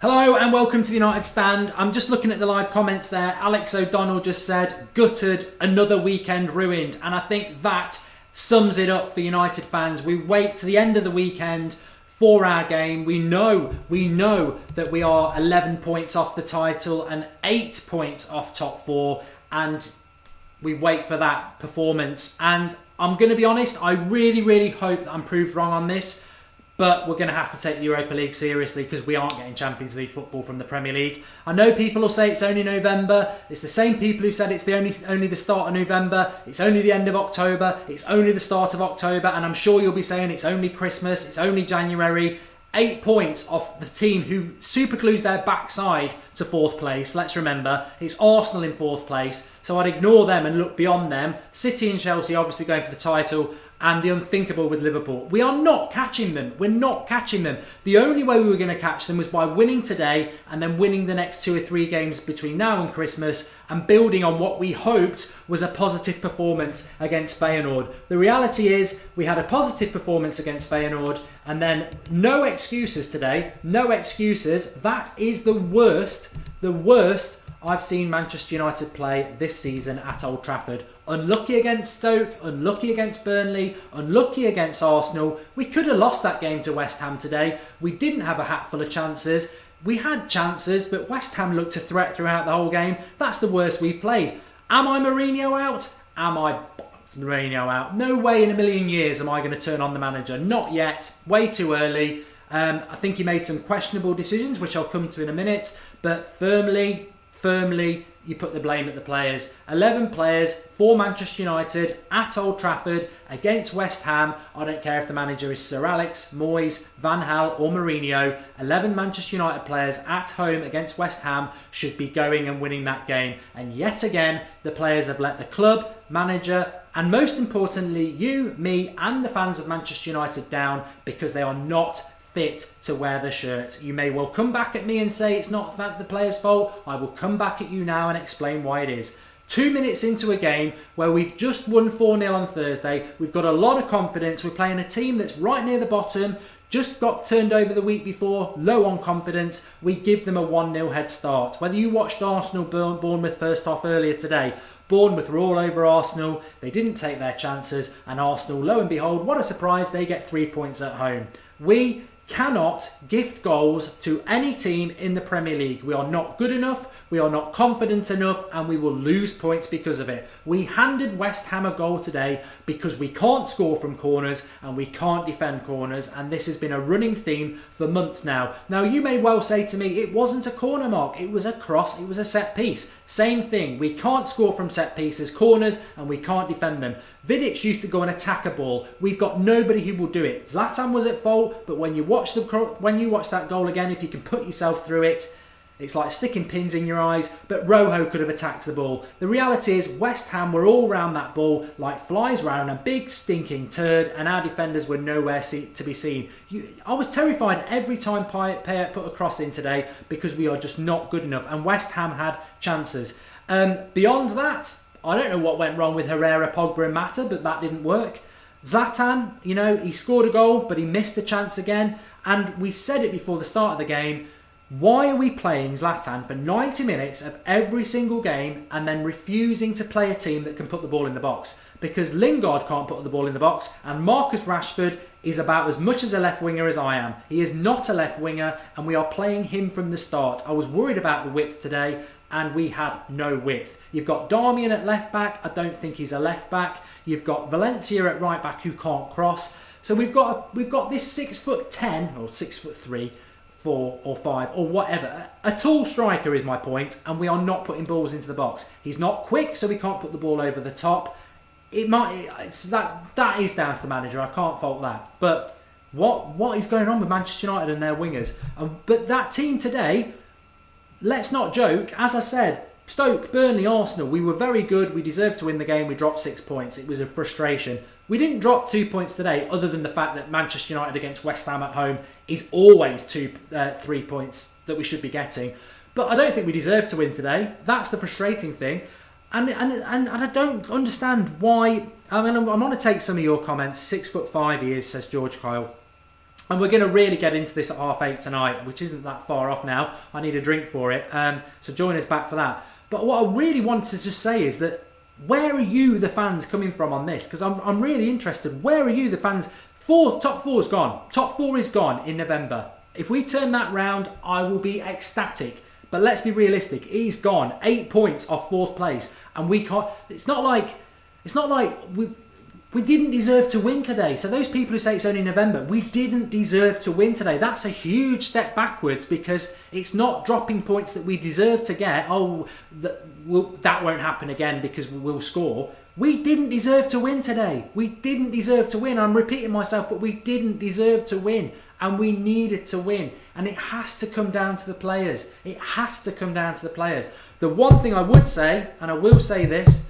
Hello and welcome to the United Stand. I'm just looking at the live comments there. Alex O'Donnell just said, gutted, another weekend ruined. And I think that sums it up for United fans. We wait to the end of the weekend for our game. We know that we are 11 points off the title and 8 points off top four. And we wait for that performance. And I'm going to be honest, I really hope that I'm proved wrong on this. But we're going to have to take the Europa League seriously because we aren't getting Champions League football from the Premier League. I know people will say it's only November. It's the same people who said it's only the start of November. It's only the end of October. It's only the start of October. And I'm sure you'll be saying it's only Christmas. It's only January. 8 points off the team who superglues their backside to fourth place. Let's remember, it's Arsenal in fourth place. So I'd ignore them and look beyond them. City and Chelsea obviously going for the title, and the unthinkable with Liverpool. We are not catching them. We're not catching them. The only way we were going to catch them was by winning today and then winning the next 2 or 3 games between now and Christmas and building on what we hoped was a positive performance against Feyenoord. The reality is we had a positive performance against Feyenoord and then no excuses today. No excuses. That is the worst I've seen Manchester United play this season at Old Trafford. Unlucky against Stoke, unlucky against Burnley, unlucky against Arsenal. We could have lost that game to West Ham today. We didn't have a hatful of chances. We had chances, but West Ham looked a threat throughout the whole game. That's the worst we've played. Am I Mourinho out? Am I Mourinho out? No way in a million years am I going to turn on the manager. Not yet. Way too early. I think he made some questionable decisions, which I'll come to in a minute. But firmly, you put the blame at the players. 11 players for Manchester United at Old Trafford against West Ham. I don't care if the manager is Sir Alex, Moyes, Van Gaal or Mourinho. 11 Manchester United players at home against West Ham should be going and winning that game. And yet again, the players have let the club, manager and most importantly, you, me and the fans of Manchester United down because they are not fit to wear the shirt. You may well come back at me and say it's not the player's fault. I will come back at you now and explain why it is. 2 minutes into a game where we've just won 4-0 on Thursday. We've got a lot of confidence. We're playing a team that's right near the bottom. Just got turned over the week before, low on confidence. We give them a 1-0 head start. Whether you watched Arsenal Bournemouth first half earlier today, Bournemouth were all over Arsenal. They didn't take their chances and Arsenal, lo and behold, what a surprise, they get 3 points at home. We cannot gift goals to any team in the Premier League. We are not good enough, we are not confident enough, and we will lose points because of it. We handed West Ham a goal today because we can't score from corners and we can't defend corners, and this has been a running theme for months now. Now, you may well say to me, it wasn't a corner mark, it was a cross, it was a set piece. Same thing, we can't score from set pieces, corners, and we can't defend them. Vidic used to go and attack a ball. We've got nobody who will do it. Zlatan was at fault, but when you watch that goal again, if you can put yourself through it, it's like sticking pins in your eyes, but Rojo could have attacked the ball. The reality is West Ham were all round that ball like flies round a big stinking turd, and our defenders were nowhere to be seen. I was terrified every time Payet put a cross in today because we are just not good enough, and West Ham had chances. Beyond that, I don't know what went wrong with Herrera, Pogba and Mata, but that didn't work. Zlatan, he scored a goal, but he missed a chance again. And we said it before the start of the game. Why are we playing Zlatan for 90 minutes of every single game and then refusing to play a team that can put the ball in the box? Because Lingard can't put the ball in the box and Marcus Rashford is about as much as a left winger as I am. He is not a left winger and we are playing him from the start. I was worried about the width today and we had no width. You've got Darmian at left back. I don't think he's a left back. You've got Valencia at right back who can't cross. So we've got this 6'10" or 6'3", 4 or 5 or whatever. A tall striker is my point, and we are not putting balls into the box. He's not quick, so we can't put the ball over the top. That is down to the manager. I can't fault that. But what is going on with Manchester United and their wingers? But that team today, let's not joke. As I said, Stoke, Burnley, Arsenal, we were very good. We deserved to win the game. We dropped 6 points. It was a frustration. We didn't drop 2 points today, other than the fact that Manchester United against West Ham at home is always 3 points that we should be getting. But I don't think we deserve to win today. That's the frustrating thing. And I don't understand why. I mean, I'm going to take some of your comments. 6'5" he is, says George Kyle. And we're going to really get into this at 8:30 tonight, which isn't that far off now. I need a drink for it. So join us back for that. But what I really wanted to just say is that where are you, the fans, coming from on this? Because I'm really interested. Where are you, the fans? Top four is gone. Top four is gone in November. If we turn that round, I will be ecstatic. But let's be realistic. He's gone. 8 points off 4th place. And we can't... It's not like we didn't deserve to win today. So those people who say it's only November, we didn't deserve to win today. That's a huge step backwards because it's not dropping points that we deserve to get. That won't happen again because we'll score. We didn't deserve to win today. We didn't deserve to win. I'm repeating myself, but we didn't deserve to win. And we needed to win. And it has to come down to the players. It has to come down to the players. The one thing I would say, and I will say this,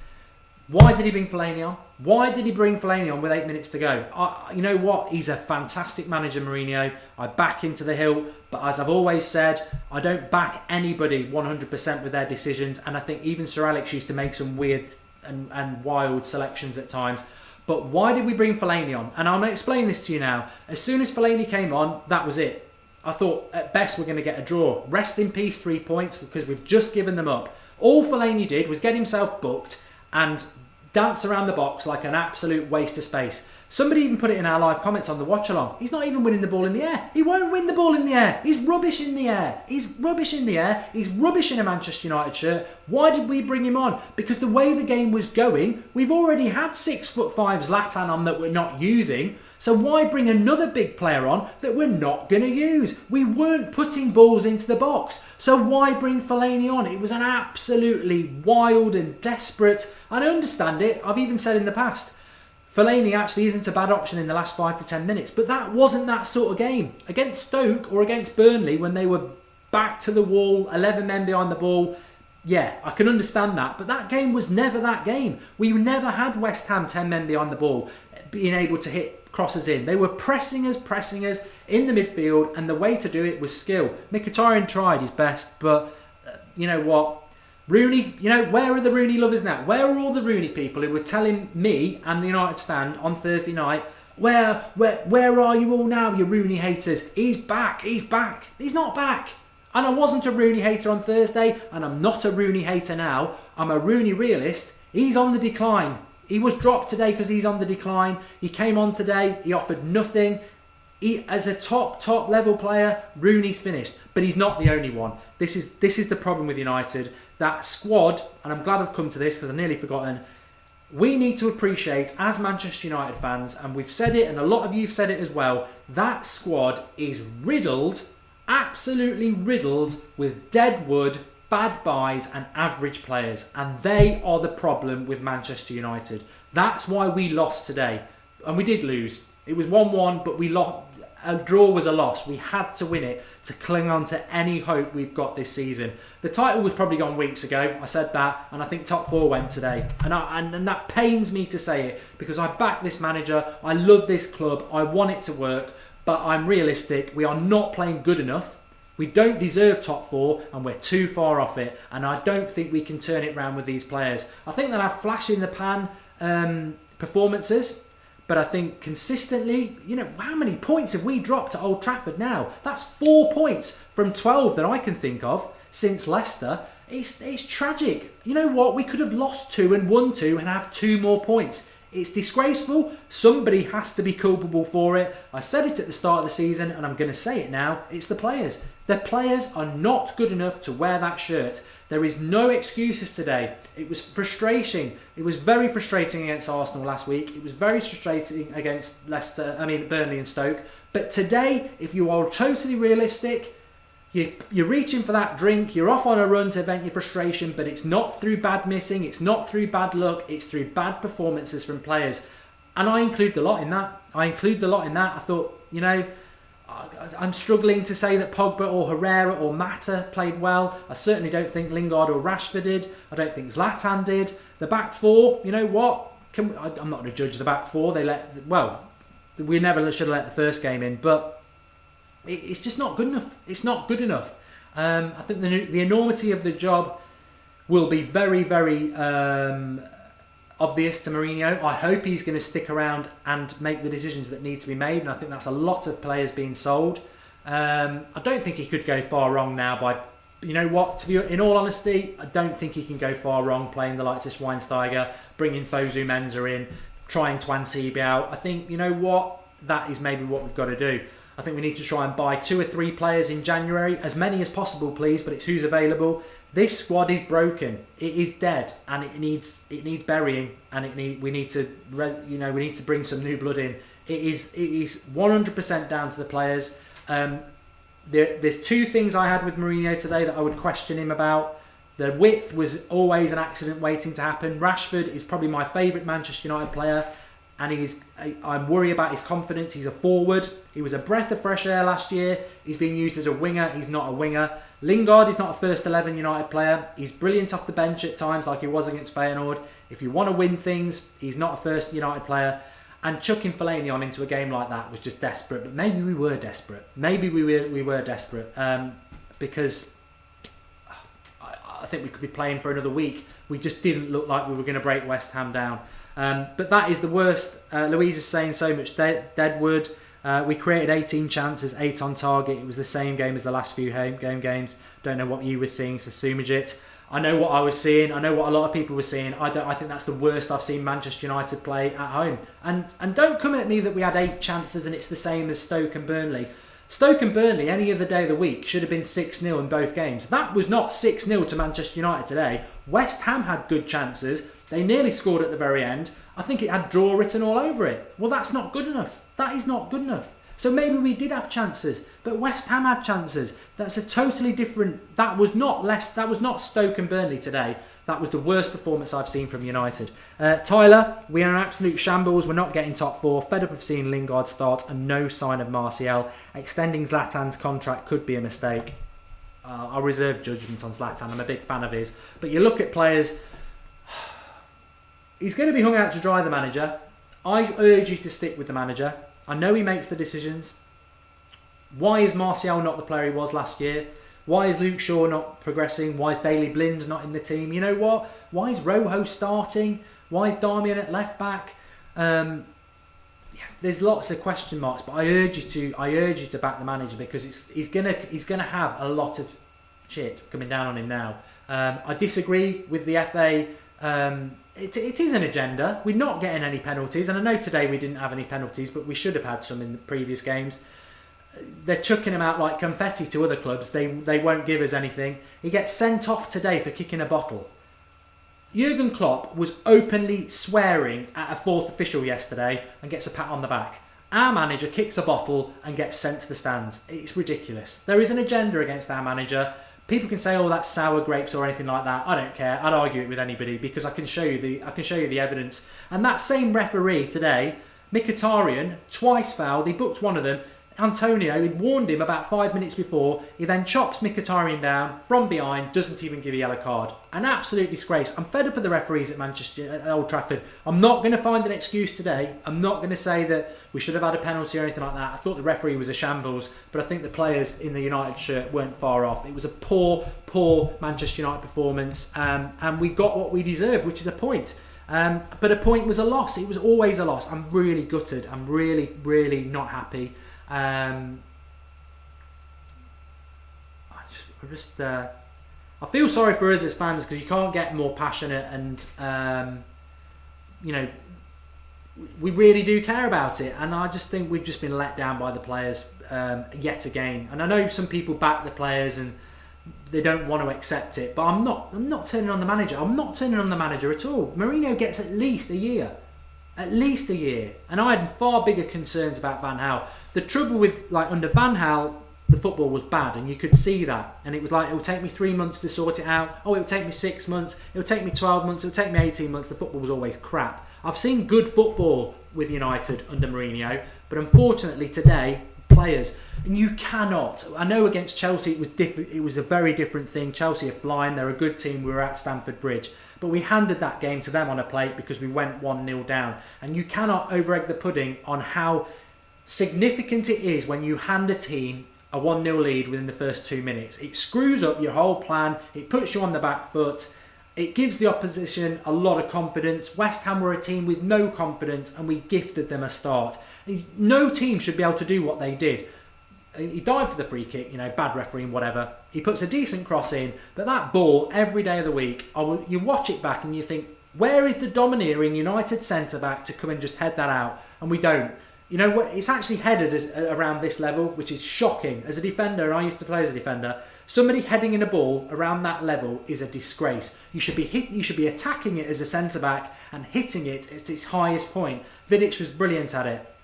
why did he bring Fellaini on? Why did he bring Fellaini on with 8 minutes to go? You know what? He's a fantastic manager, Mourinho. I back him to the hilt. But as I've always said, I don't back anybody 100% with their decisions. And I think even Sir Alex used to make some weird and wild selections at times. But why did we bring Fellaini on? And I'm going to explain this to you now. As soon as Fellaini came on, that was it. I thought at best we're going to get a draw. Rest in peace, 3 points, because we've just given them up. All Fellaini did was get himself booked and dance around the box like an absolute waste of space. Somebody even put it in our live comments on the watch along. He's not even winning the ball in the air. He won't win the ball in the air. He's rubbish in the air. He's rubbish in the air. He's rubbish in a Manchester United shirt. Why did we bring him on? Because the way the game was going, we've already had 6'5" Zlatan on that we're not using. So why bring another big player on that we're not going to use? We weren't putting balls into the box. So why bring Fellaini on? It was an absolutely wild and desperate... And I understand it. I've even said in the past, Fellaini actually isn't a bad option in the last 5 to 10 minutes. But that wasn't that sort of game. Against Stoke or against Burnley, when they were back to the wall, 11 men behind the ball, yeah, I can understand that. But that game was never that game. We never had West Ham 10 men behind the ball being able to hit crosses in. They were pressing us in the midfield, and the way to do it was skill. Mkhitaryan tried his best, but you know what? Rooney, where are the Rooney lovers now? Where are all the Rooney people who were telling me and the United stand on Thursday night, where are you all now, you Rooney haters? He's back. He's not back. And I wasn't a Rooney hater on Thursday, and I'm not a Rooney hater now. I'm a Rooney realist. He's on the decline. He was dropped today because he's on the decline. He came on today. He offered nothing. As a top level player, Rooney's finished. But he's not the only one. This is the problem with United. That squad, and I'm glad I've come to this because I've nearly forgotten, we need to appreciate as Manchester United fans, and we've said it and a lot of you have said it as well, that squad is riddled, absolutely riddled with dead wood, bad buys and average players, and they are the problem with Manchester United. That's why we lost today, and we did lose. It was 1-1, but we lost. A draw was a loss. We had to win it to cling on to any hope we've got this season. The title was probably gone weeks ago. I said that, and I think top 4 went today, and that pains me to say it because I back this manager. I love this club. I want it to work, but I'm realistic. We are not playing good enough. We don't deserve top 4 and we're too far off it, and I don't think we can turn it around with these players. I think they'll have flash in the pan performances, but I think consistently, how many points have we dropped at Old Trafford now? That's 4 points from 12 that I can think of since Leicester. It's tragic. You know what? We could have lost 2 and won 2 and have 2 more points. It's disgraceful. Somebody has to be culpable for it. I said it at the start of the season and I'm going to say it now. It's the players. The players are not good enough to wear that shirt. There is no excuses today. It was frustrating. It was very frustrating against Arsenal last week. It was very frustrating against Burnley and Stoke. But today, if you are totally realistic, you're reaching for that drink, you're off on a run to vent your frustration, but it's not through bad missing, it's not through bad luck, it's through bad performances from players. And I include the lot in that. I thought, I'm struggling to say that Pogba or Herrera or Mata played well. I certainly don't think Lingard or Rashford did. I don't think Zlatan did. The back 4, you know what? I'm not going to judge the back 4. We never should have let the first game in, but it's just not good enough. It's not good enough. I think the enormity of the job will be very, very obvious to Mourinho. I hope he's going to stick around and make the decisions that need to be made, and I think that's a lot of players being sold. I don't think he could go far wrong now by, you know what, to be in all honesty, I don't think he can go far wrong playing the likes of Schweinsteiger, bringing Fosu Mensah in, trying Twansibe out. I think, you know what, that is maybe what we've got to do. I think we need to try and buy 2 or 3 players in January, as many as possible, please. But it's who's available. This squad is broken. It is dead, and it needs burying. And we need to bring some new blood in. It is 100% down to the players. There's 2 things I had with Mourinho today that I would question him about. The width was always an accident waiting to happen. Rashford is probably my favourite Manchester United player. And I'm worried about his confidence. He's a forward. He was a breath of fresh air last year. He's being used as a winger. He's not a winger. Lingard is not a first 11 United player. He's brilliant off the bench at times, like he was against Feyenoord. If you want to win things, he's not a first United player. And chucking Fellaini on into a game like that was just desperate. But maybe we were desperate. Maybe we were desperate because I think we could be playing for another week. We just didn't look like we were going to break West Ham down. But that is the worst. Louise is saying so much Deadwood. We created 18 chances, 8 on target. It was the same game as the last few games. Don't know what you were seeing, Sasumajit. I know what I was seeing. I know what a lot of people were seeing. I think that's the worst I've seen Manchester United play at home. And don't come at me that we had 8 chances and it's the same as Stoke and Burnley. Stoke and Burnley, any other day of the week, should have been 6-0 in both games. That was not 6-0 to Manchester United today. West Ham had good chances. They nearly scored at the very end. I think it had draw written all over it. Well, that's not good enough. That is not good enough. So maybe we did have chances, but West Ham had chances. That's a totally different... That was not Stoke and Burnley today. That was the worst performance I've seen from United. Tyler, we are in absolute shambles. We're not getting top 4. Fed up of seeing Lingard start and no sign of Martial. Extending Zlatan's contract could be a mistake. I'll reserve judgment on Zlatan. I'm a big fan of his. But you look at players... He's going to be hung out to dry, the manager. I urge you to stick with the manager. I know he makes the decisions. Why is Martial not the player he was last year? Why is Luke Shaw not progressing? Why is Daley Blind not in the team? You know what? Why is Rojo starting? Why is Darmian at left back? There's lots of question marks, but I urge you to back the manager because he's gonna have a lot of shit coming down on him now. I disagree with the FA. It is an agenda. We're not getting any penalties, and I know today we didn't have any penalties, but we should have had some in the previous games. They're chucking him out like confetti to other clubs. They won't give us anything. He gets sent off today for kicking a bottle. Jurgen Klopp was openly swearing at a 4th official yesterday and gets a pat on the back. Our manager kicks a bottle and gets sent to the stands. It's ridiculous. There is an agenda against our manager. People can say, "Oh, that's sour grapes" or anything like that. I don't care. I'd argue it with anybody because I can show you the evidence. And that same referee today, Mkhitaryan, twice fouled. He booked one of them. Antonio, he'd warned him about 5 minutes before. He then chops Mkhitaryan down from behind, doesn't even give a yellow card. An absolute disgrace. I'm fed up with the referees at Old Trafford. I'm not going to find an excuse today. I'm not going to say that we should have had a penalty or anything like that. I thought the referee was a shambles, but I think the players in the United shirt weren't far off. It was a poor Manchester United performance, and we got what we deserved, which is a point. But a point was a loss. It was always a loss. I'm really gutted. I'm really, really not happy. I feel sorry for us as fans because you can't get more passionate, and we really do care about it. And I just think we've just been let down by the players yet again. And I know some people back the players and they don't want to accept it, but I'm not turning on the manager. I'm not turning on the manager at all. Mourinho gets at least a year. At least a year. And I had far bigger concerns about Van Gaal. The trouble with, under Van Gaal, the football was bad, and you could see that. And it was like, it will take me 3 months to sort it out. Oh, it will take me 6 months. It will take me 12 months. It will take me 18 months. The football was always crap. I've seen good football with United under Mourinho, but unfortunately today, players, and you cannot. I know against Chelsea it was different. It was a very different thing. Chelsea are flying. They're a good team. We were at Stamford Bridge. But we handed that game to them on a plate because we went 1-0 down. And you cannot over-egg the pudding on how significant it is when you hand a team a 1-0 lead within the first 2 minutes. It screws up your whole plan. It puts you on the back foot. It gives the opposition a lot of confidence. West Ham were a team with no confidence and we gifted them a start. No team should be able to do what they did. He dived for the free kick, bad refereeing, whatever. He puts a decent cross in, but that ball, every day of the week, you watch it back and you think, where is the domineering United centre-back to come and just head that out? And we don't. It's actually headed around this level, which is shocking. As a defender, and I used to play as a defender, somebody heading in a ball around that level is a disgrace. You should be attacking it as a centre-back and hitting it at its highest point. Vidic was brilliant at it.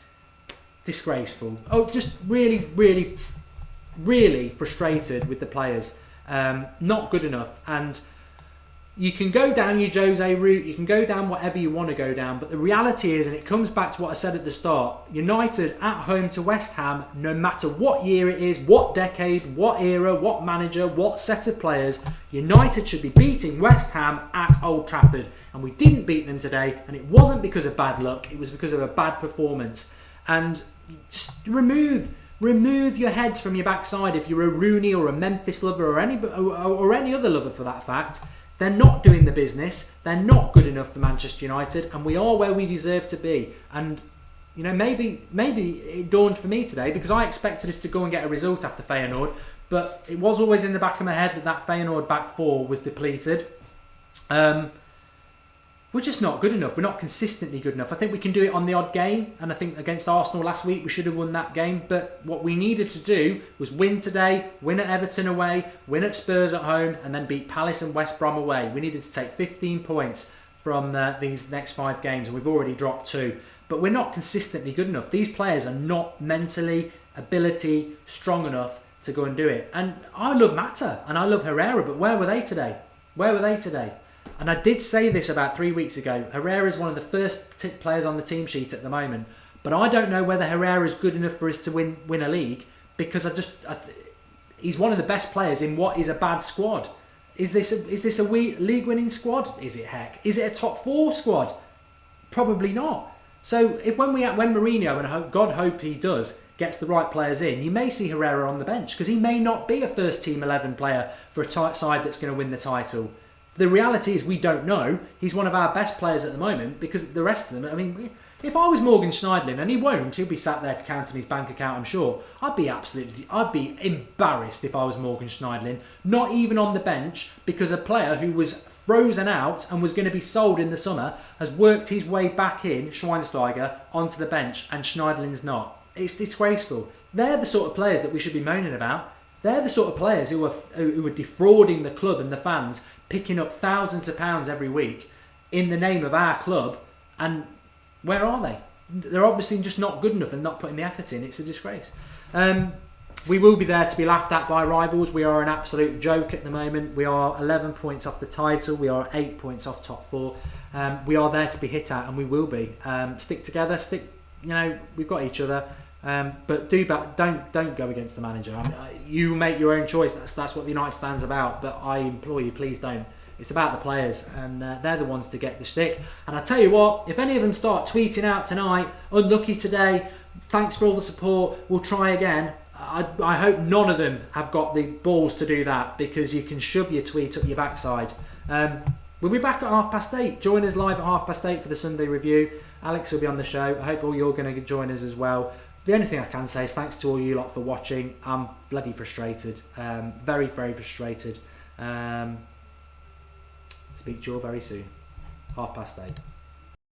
Disgraceful. Oh, just really, really, really frustrated with the players. Not good enough. And you can go down your Jose route, you can go down whatever you want to go down, but the reality is, and it comes back to what I said at the start, United at home to West Ham, no matter what year it is, what decade, what era, what manager, what set of players, United should be beating West Ham at Old Trafford. And we didn't beat them today, and it wasn't because of bad luck, it was because of a bad performance. And just remove your heads from your backside if you're a Rooney or a Memphis lover or any other lover for that fact. They're not doing the business. They're not good enough for Manchester United, and we are where we deserve to be. And maybe it dawned for me today because I expected us to go and get a result after Feyenoord, but it was always in the back of my head that Feyenoord back four was depleted. We're just not good enough. We're not consistently good enough. I think we can do it on the odd game, and I think against Arsenal last week we should have won that game, but what we needed to do was win today, win at Everton away, win at Spurs at home, and then beat Palace and West Brom away. We needed to take 15 points from these next 5 games, and we've already dropped 2. But we're not consistently good enough. These players are not mentally, ability, strong enough to go and do it. And I love Mata, and I love Herrera, but where were they today? Where were they today? And I did say this about 3 weeks ago. Herrera is one of the first players on the team sheet at the moment. But I don't know whether Herrera is good enough for us to win a league, because he's one of the best players in what is a bad squad. Is this a league winning squad? Is it heck? Is it a top 4 squad? Probably not. So when Mourinho, and God hope he does, gets the right players in, you may see Herrera on the bench because he may not be a first team 11 player for a side that's going to win the title. The reality is we don't know. He's one of our best players at the moment because the rest of them, I mean, if I was Morgan Schneidlin, and he won't, he'll be sat there counting his bank account, I'm sure, I'd be embarrassed if I was Morgan Schneidlin, not even on the bench, because a player who was frozen out and was going to be sold in the summer has worked his way back in, Schweinsteiger, onto the bench, and Schneidlin's not. It's disgraceful. They're the sort of players that we should be moaning about. They're the sort of players who are defrauding the club and the fans, picking up thousands of pounds every week in the name of our club. And where are they? They're obviously just not good enough and not putting the effort in. It's a disgrace. We will be there to be laughed at by rivals. We are an absolute joke at the moment. We are 11 points off the title. We are 8 points off top 4. We are there to be hit at, and we will be. Stick together. We've got each other. But don't go against the manager. I mean, you make your own choice. That's what the United stands about. But I implore you, please don't. It's about the players, and they're the ones to get the stick. And I tell you what, if any of them start tweeting out tonight, unlucky today, thanks for all the support, we'll try again. I hope none of them have got the balls to do that, because you can shove your tweet up your backside. We'll be back at 8:30. Join us live at 8:30 for the Sunday review. Alex will be on the show. I hope all you're going to join us as well. The only thing I can say is thanks to all you lot for watching. I'm bloody frustrated. Very, very frustrated. Speak to you all very soon. 8:30.